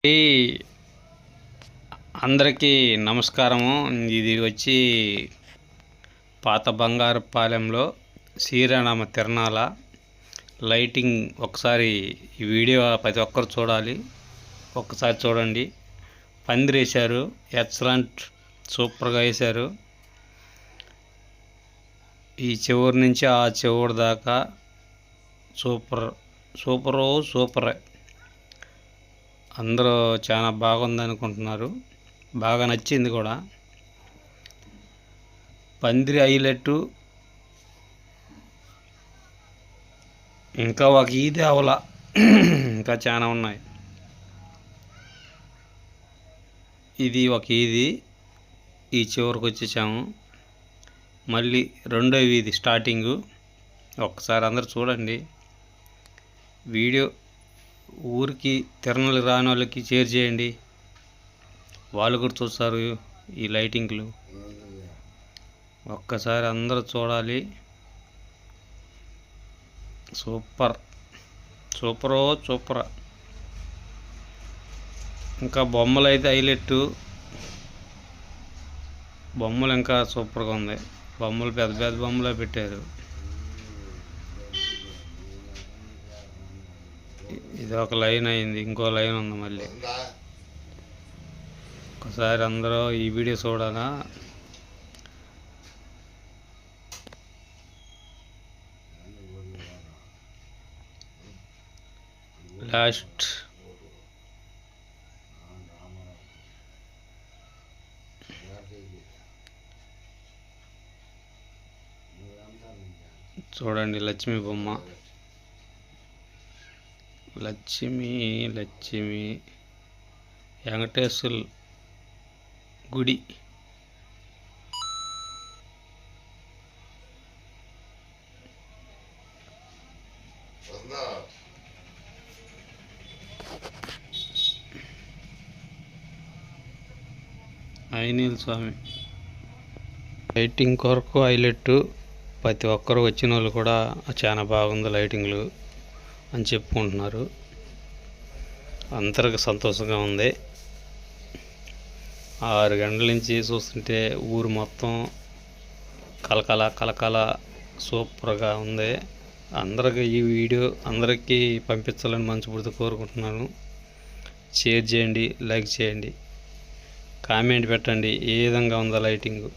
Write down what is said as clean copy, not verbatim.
ఈ అందరికీ నమస్కారము. ఇది వచ్చి పాత బంగారుపాలెంలో శ్రీరామ తిరణాల లైటింగ్. ఒకసారి ఈ వీడియో ప్రతి ఒక్కరు చూడాలి, ఒక్కసారి చూడండి. పందిరి వేశారు, ఎక్సలెంట్, సూపర్గా వేశారు. ఈ చివరి నుంచి ఆ చివరి దాకా సూపర్. అందరూ చాలా బాగుంది అనుకుంటున్నారు, బాగా నచ్చింది కూడా. పందిరి హైలైట్. ఇంకా ఒక ఈది అవల, ఇంకా చాలా ఉన్నాయి. ఇది ఒక ఈది, ఈ చివరికి వచ్చేసాము. మళ్ళీ రెండో వీధి స్టార్టింగు. ఒక్కసారి అందరు చూడండి వీడియో. ఊరికి తిరణాలు రాని వాళ్ళకి షేర్ చేయండి, వాళ్ళు కూడా చూస్తారు ఈ లైటింగ్లు. ఒక్కసారి అందరూ చూడాలి. సూపర్. ఇంకా బొమ్మలు అయితే హైలైట్. బొమ్మలు ఇంకా సూపర్గా ఉంది. బొమ్మలు పెద్ద పెద్ద బొమ్మలే పెట్టారు. ఇది ఒక లైన్ అయింది, ఇంకో లైన్ ఉంది మళ్ళీ. ఒకసారి అందరూ ఈ వీడియో చూడాలా. లాస్ట్ చూడండి, లక్ష్మీ బొమ్మ. లక్ష్మి వెంకటేశ్వర గుడి. ఆంజనేయ స్వామి లైటింగ్ కొరకు హైలైట్. ప్రతి ఒక్కరు వచ్చిన వాళ్ళు కూడా చాలా బాగుంది లైటింగ్లు అని చెప్పుకుంటున్నారు. అందరికి సంతోషంగా ఉంది. 6 గంటల నుంచి చూస్తుంటే ఊరు మొత్తం కలకల సూపర్గా ఉంది. అందరికీ ఈ వీడియో అందరికీ పంపించాలని మనస్ఫూర్తిగా కోరుకుంటున్నాను. షేర్ చేయండి, లైక్ చేయండి, కామెంట్ పెట్టండి ఏ విధంగా ఉందో లైటింగ్.